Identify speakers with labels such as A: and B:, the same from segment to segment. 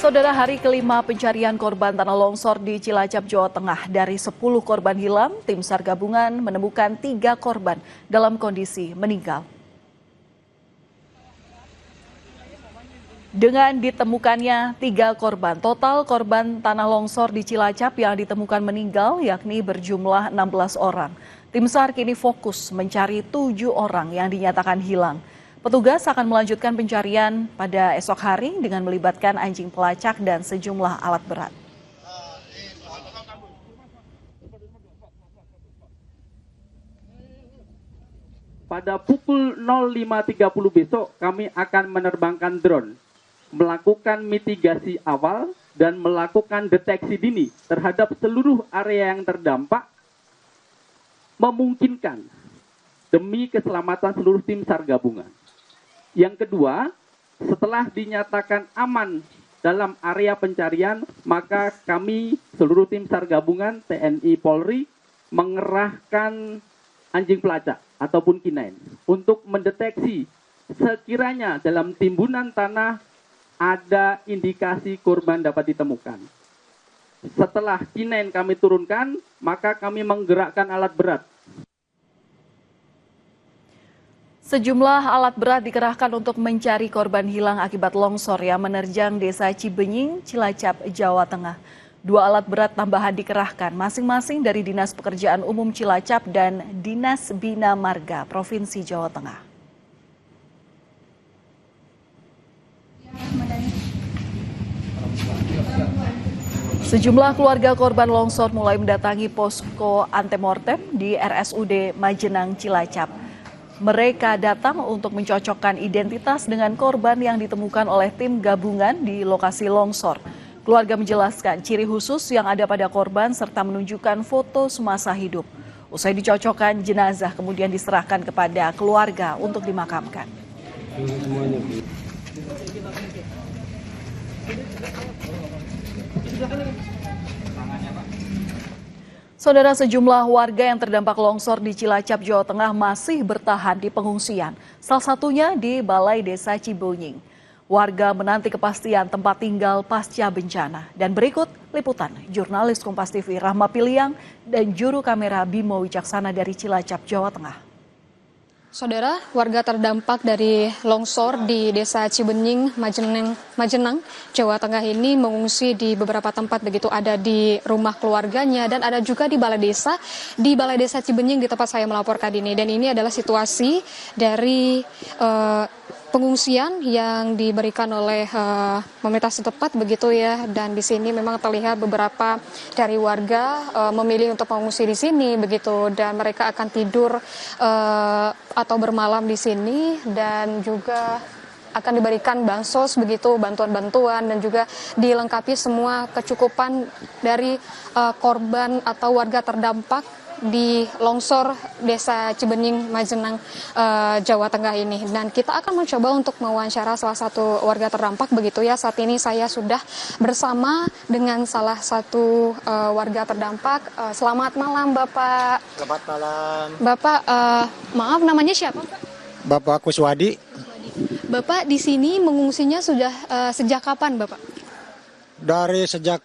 A: Saudara, hari kelima pencarian korban tanah longsor di Cilacap, Jawa Tengah. Dari 10 korban hilang, tim SAR gabungan menemukan 3 korban dalam kondisi meninggal. Dengan ditemukannya 3 korban, total korban tanah longsor di Cilacap yang ditemukan meninggal yakni berjumlah 16 orang. Tim SAR kini fokus mencari 7 orang yang dinyatakan hilang. Petugas akan melanjutkan pencarian pada esok hari dengan melibatkan anjing pelacak dan sejumlah alat berat.
B: Pada pukul 05.30 besok kami akan menerbangkan drone, melakukan mitigasi awal dan melakukan deteksi dini terhadap seluruh area yang terdampak, memungkinkan demi keselamatan seluruh tim SAR gabungan. Yang kedua, setelah dinyatakan aman dalam area pencarian, maka kami seluruh tim SAR gabungan TNI Polri mengerahkan anjing pelacak ataupun K9 untuk mendeteksi sekiranya dalam timbunan tanah ada indikasi korban dapat ditemukan. Setelah K9 kami turunkan, maka kami menggerakkan alat berat.
A: Sejumlah alat berat dikerahkan untuk mencari korban hilang akibat longsor yang menerjang Desa Cibenying, Cilacap, Jawa Tengah. 2 alat berat tambahan dikerahkan masing-masing dari Dinas Pekerjaan Umum Cilacap dan Dinas Bina Marga Provinsi Jawa Tengah. Sejumlah keluarga korban longsor mulai mendatangi posko antemortem di RSUD Majenang, Cilacap. Mereka datang untuk mencocokkan identitas dengan korban yang ditemukan oleh tim gabungan di lokasi longsor. Keluarga menjelaskan ciri khusus yang ada pada korban serta menunjukkan foto semasa hidup. Usai dicocokkan, jenazah kemudian diserahkan kepada keluarga untuk dimakamkan. Saudara, sejumlah warga yang terdampak longsor di Cilacap, Jawa Tengah masih bertahan di pengungsian. Salah satunya di Balai Desa Cibenying. Warga menanti kepastian tempat tinggal pasca bencana. Dan berikut liputan jurnalis Kompas TV Rahma Piliang dan juru kamera Bimo Wicaksana dari Cilacap, Jawa Tengah.
C: Saudara, warga terdampak dari longsor di Desa Cibenying, Majenang, Jawa Tengah ini mengungsi di beberapa tempat, begitu ada di rumah keluarganya dan ada juga di Balai Desa Cibenying di tempat saya melaporkan ini. Dan ini adalah situasi dari pengungsian yang diberikan oleh pemerintah setempat, begitu ya. Dan di sini memang terlihat beberapa dari warga memilih untuk mengungsi di sini, begitu. Dan mereka akan tidur atau bermalam di sini dan juga akan diberikan bansos, begitu, bantuan-bantuan dan juga dilengkapi semua kecukupan dari korban atau warga terdampak di longsor Desa Cibenying, Majenang, Jawa Tengah ini. Dan kita akan mencoba untuk mewawancara salah satu warga terdampak, begitu ya. Saat ini saya sudah bersama dengan salah satu warga terdampak. Selamat malam, Bapak.
D: Selamat malam.
C: Bapak, maaf, namanya siapa, Pak?
D: Bapak Kuswadi.
C: Bapak di sini mengungsinya sudah sejak kapan, Bapak?
D: Dari sejak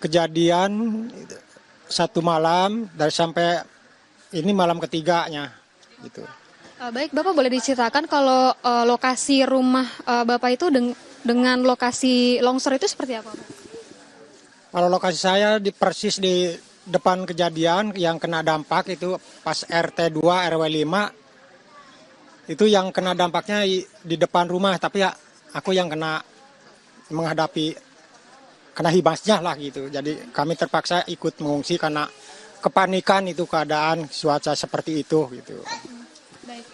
D: kejadian 1 malam dari sampai ini malam ketiganya gitu.
C: Baik, Bapak boleh diceritakan kalau lokasi rumah Bapak itu dengan lokasi longsor itu seperti apa, Pak?
D: Kalau lokasi saya persis di depan kejadian yang kena dampak itu pas RT 2 RW 5 itu yang kena dampaknya di depan rumah, tapi ya aku yang kena hibasnya lah gitu. Jadi kami terpaksa ikut mengungsi karena kepanikan itu keadaan cuaca seperti itu gitu.
C: Baik.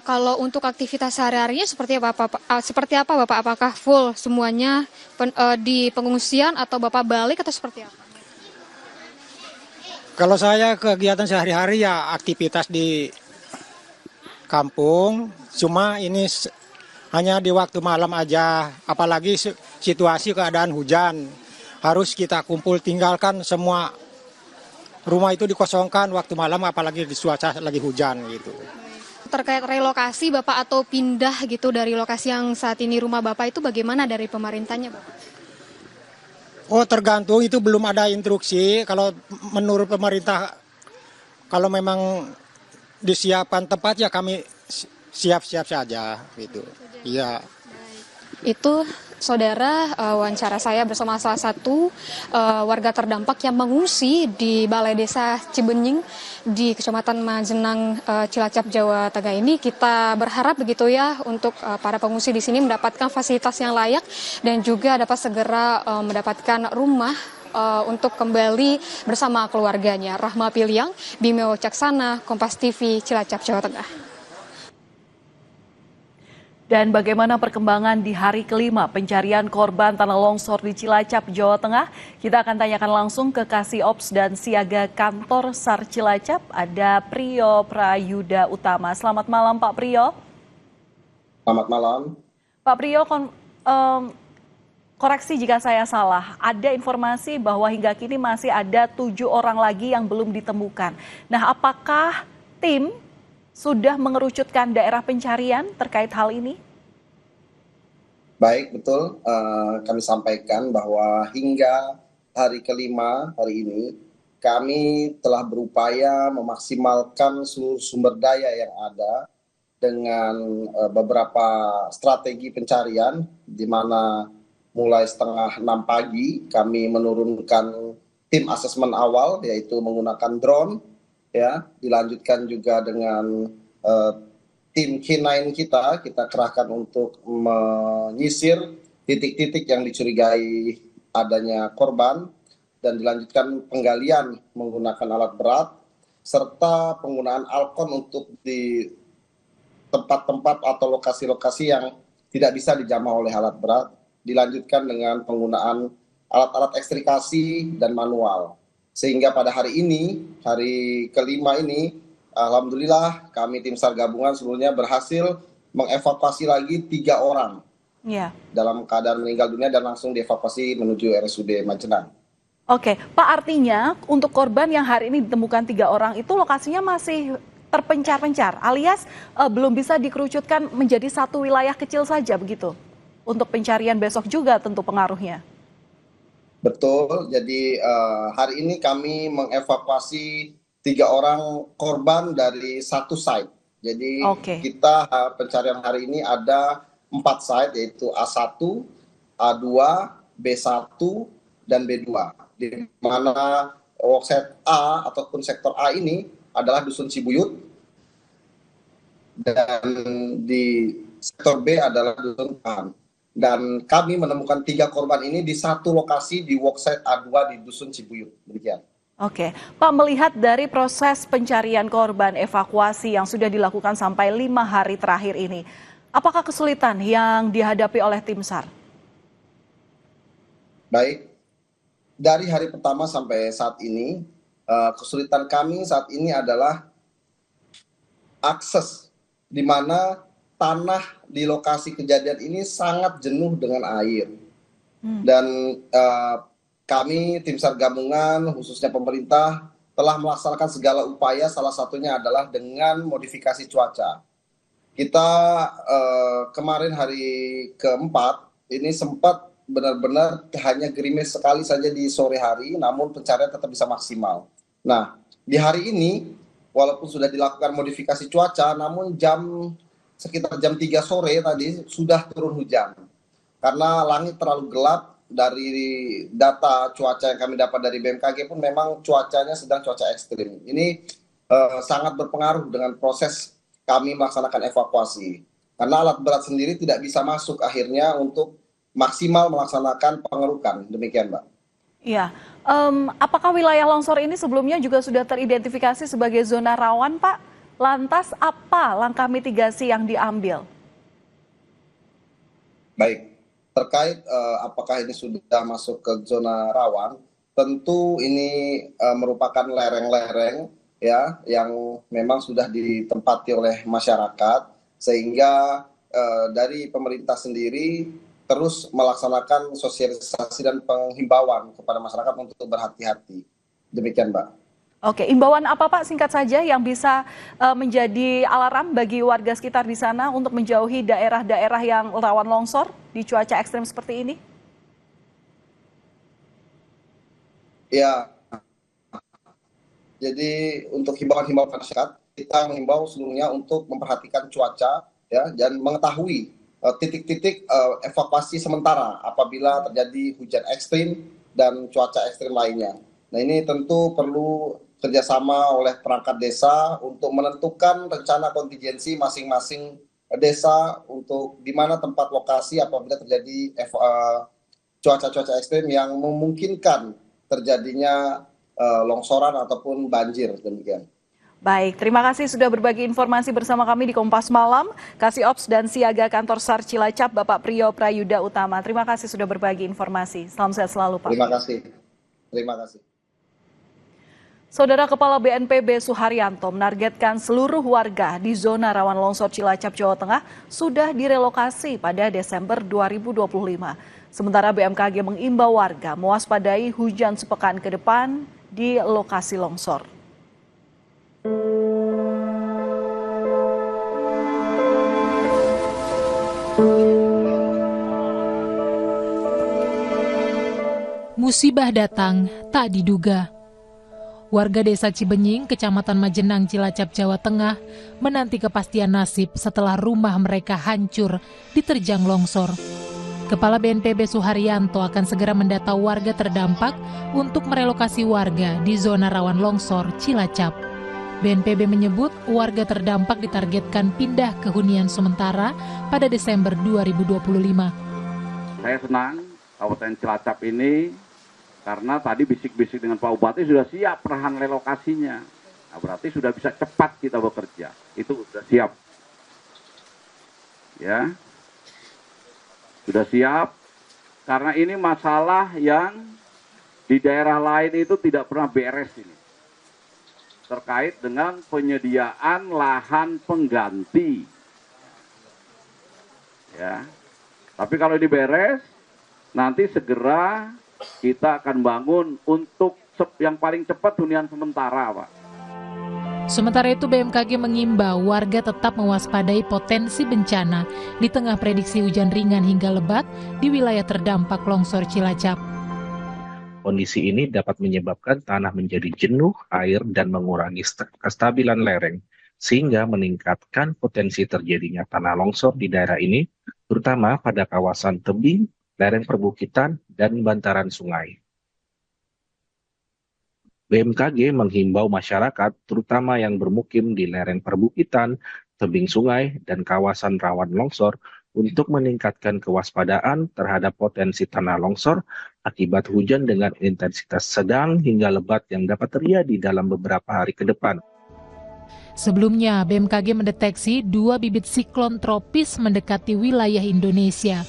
C: Kalau untuk aktivitas sehari-harinya seperti apa, Bapak? Apakah full semuanya di pengungsian atau Bapak balik atau seperti apa?
D: Kalau saya kegiatan sehari-hari ya aktivitas di kampung, cuma ini hanya di waktu malam aja, apalagi situasi keadaan hujan. Harus kita kumpul, tinggalkan semua rumah itu dikosongkan waktu malam, apalagi di cuaca lagi hujan gitu.
C: Terkait relokasi Bapak atau pindah gitu dari lokasi yang saat ini rumah Bapak itu bagaimana dari pemerintahnya, Bapak?
D: Oh, tergantung, itu belum ada instruksi. Kalau menurut pemerintah, kalau memang disiapkan tempat ya kami siap-siap saja gitu. Iya.
C: Itu saudara wawancara saya bersama salah satu warga terdampak yang mengungsi di Balai Desa Cibenying di Kecamatan Majenang, Cilacap, Jawa Tengah ini. Kita berharap begitu ya untuk para pengungsi di sini mendapatkan fasilitas yang layak dan juga dapat segera mendapatkan rumah untuk kembali bersama keluarganya. Rahma Piliang, Bimeo Caksana, Kompas TV, Cilacap, Jawa Tengah.
A: Dan bagaimana perkembangan di hari kelima pencarian korban tanah longsor di Cilacap, Jawa Tengah? Kita akan tanyakan langsung ke Kasih Ops dan Siaga Kantor SAR Cilacap, ada Priyo Prayuda Utama. Selamat malam Pak Priyo.
E: Selamat malam.
A: Pak Priyo, koreksi jika saya salah, ada informasi bahwa hingga kini masih ada 7 orang lagi yang belum ditemukan. Nah, apakah tim sudah mengerucutkan daerah pencarian terkait hal ini?
E: Baik, betul. Kami sampaikan bahwa hingga hari kelima hari ini, kami telah berupaya memaksimalkan seluruh sumber daya yang ada dengan beberapa strategi pencarian, di mana mulai setengah 6 pagi kami menurunkan tim asesmen awal, yaitu menggunakan drone, ya, dilanjutkan juga dengan tim K9 kita kerahkan untuk menyisir titik-titik yang dicurigai adanya korban, dan dilanjutkan penggalian menggunakan alat berat serta penggunaan Alcon untuk di tempat-tempat atau lokasi-lokasi yang tidak bisa dijamah oleh alat berat, dilanjutkan dengan penggunaan alat-alat ekstrikasi dan manual. Sehingga pada hari ini, hari kelima ini, alhamdulillah kami tim SAR gabungan seluruhnya berhasil mengevakuasi lagi 3 orang dalam keadaan meninggal dunia dan langsung dievakuasi menuju RSUD Majenang.
A: Oke, Pak, artinya untuk korban yang hari ini ditemukan 3 orang itu lokasinya masih terpencar-pencar, alias belum bisa dikerucutkan menjadi satu wilayah kecil saja begitu? Untuk pencarian besok juga tentu pengaruhnya.
E: Betul, jadi hari ini kami mengevakuasi 3 orang korban dari satu site. Jadi kita pencarian hari ini ada 4 site, yaitu A1, A2, B1, dan B2. Di mana worksite A ataupun sektor A ini adalah Dusun Cibuyut, dan di sektor B adalah Dusun Pan. Dan kami menemukan 3 korban ini di satu lokasi di worksite A2 di Dusun Cibuyut. Demikian.
A: Oke, Pak, melihat dari proses pencarian korban evakuasi yang sudah dilakukan sampai 5 hari terakhir ini, apakah kesulitan yang dihadapi oleh tim SAR?
E: Baik, dari hari pertama sampai saat ini, kesulitan kami saat ini adalah akses, di mana tanah di lokasi kejadian ini sangat jenuh dengan air. Dan kami tim SAR gabungan khususnya pemerintah telah melaksanakan segala upaya, salah satunya adalah dengan modifikasi cuaca. Kita kemarin hari keempat ini sempat benar-benar hanya gerimis sekali saja di sore hari, namun pencarian tetap bisa maksimal. Nah, di hari ini walaupun sudah dilakukan modifikasi cuaca, namun sekitar jam 3 sore tadi sudah turun hujan. Karena langit terlalu gelap. Dari data cuaca yang kami dapat dari BMKG pun memang cuacanya sedang cuaca ekstrim. Ini sangat berpengaruh dengan proses kami melaksanakan evakuasi. Karena alat berat sendiri tidak bisa masuk akhirnya untuk maksimal melaksanakan pengerukan. Demikian, Mbak.
A: Iya, apakah wilayah longsor ini sebelumnya juga sudah teridentifikasi sebagai zona rawan, Pak? Lantas apa langkah mitigasi yang diambil?
E: Baik. Terkait apakah ini sudah masuk ke zona rawan, tentu ini merupakan lereng-lereng ya yang memang sudah ditempati oleh masyarakat, sehingga dari pemerintah sendiri terus melaksanakan sosialisasi dan penghimbauan kepada masyarakat untuk berhati-hati. Demikian, Mbak.
A: Oke, imbauan apa Pak singkat saja yang bisa menjadi alarm bagi warga sekitar di sana untuk menjauhi daerah-daerah yang rawan longsor di cuaca ekstrem seperti ini?
E: Ya, jadi untuk himbauan-himbauan masyarakat, kita mengimbau seluruhnya untuk memperhatikan cuaca ya dan mengetahui titik-titik evakuasi sementara apabila terjadi hujan ekstrim dan cuaca ekstrim lainnya. Nah, ini tentu perlu kerjasama oleh perangkat desa untuk menentukan rencana kontingensi masing-masing desa untuk di mana tempat lokasi apabila terjadi cuaca-cuaca ekstrim yang memungkinkan terjadinya longsoran ataupun banjir, demikian.
A: Baik, terima kasih sudah berbagi informasi bersama kami di Kompas Malam. Kasih Ops dan Siaga Kantor SAR Cilacap, Bapak Priyo Prayuda Utama. Terima kasih sudah berbagi informasi. Salam sehat selalu, Pak.
E: Terima kasih. Terima kasih.
A: Saudara Kepala BNPB Suharyanto menargetkan seluruh warga di zona rawan longsor Cilacap, Jawa Tengah sudah direlokasi pada Desember 2025. Sementara BMKG mengimbau warga mewaspadai hujan sepekan ke depan di lokasi longsor.
F: Musibah datang tak diduga. Warga desa Cibenying, Kecamatan Majenang, Cilacap, Jawa Tengah menanti kepastian nasib setelah rumah mereka hancur diterjang longsor. Kepala BNPB Suharyanto akan segera mendata warga terdampak untuk merelokasi warga di zona rawan longsor Cilacap. BNPB menyebut warga terdampak ditargetkan pindah ke hunian sementara pada Desember 2025.
B: Saya senang Kabupaten Cilacap ini karena tadi bisik-bisik dengan Pak Bupati sudah siap perahan relokasinya. Nah, berarti sudah bisa cepat kita bekerja. Itu sudah siap. Ya. Sudah siap. Karena ini masalah yang di daerah lain itu tidak pernah beres ini. Terkait dengan penyediaan lahan pengganti. Ya. Tapi kalau ini beres, nanti segera kita akan bangun untuk yang paling cepat hunian sementara, Pak.
F: Sementara itu BMKG mengimbau warga tetap mewaspadai potensi bencana di tengah prediksi hujan ringan hingga lebat di wilayah terdampak longsor Cilacap.
G: Kondisi ini dapat menyebabkan tanah menjadi jenuh air dan mengurangi kestabilan lereng, sehingga meningkatkan potensi terjadinya tanah longsor di daerah ini, terutama pada kawasan tebing, lereng perbukitan, dan bantaran sungai. BMKG menghimbau masyarakat, terutama yang bermukim di lereng perbukitan, tebing sungai, dan kawasan rawan longsor, untuk meningkatkan kewaspadaan terhadap potensi tanah longsor akibat hujan dengan intensitas sedang hingga lebat yang dapat terjadi dalam beberapa hari ke depan.
F: Sebelumnya, BMKG mendeteksi 2 bibit siklon tropis mendekati wilayah Indonesia.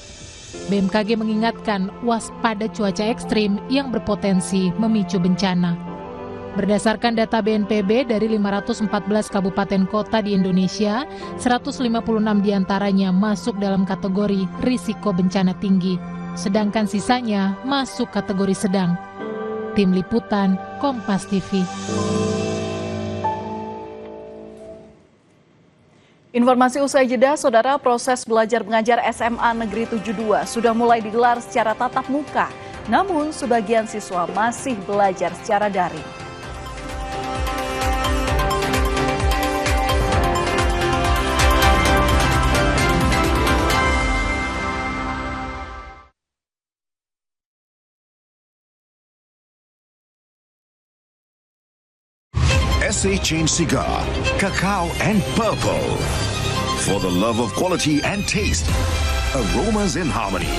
F: BMKG mengingatkan waspada cuaca ekstrim yang berpotensi memicu bencana. Berdasarkan data BNPB dari 514 kabupaten kota di Indonesia, 156 diantaranya masuk dalam kategori risiko bencana tinggi, sedangkan sisanya masuk kategori sedang. Tim Liputan, Kompas TV.
A: Informasi usai jeda, Saudara, proses belajar mengajar SMA Negeri 72 sudah mulai digelar secara tatap muka. Namun, sebagian siswa masih belajar secara daring.
H: SA Chain Cigar, Cacao and Purple. For the love of quality and taste, aromas in harmony.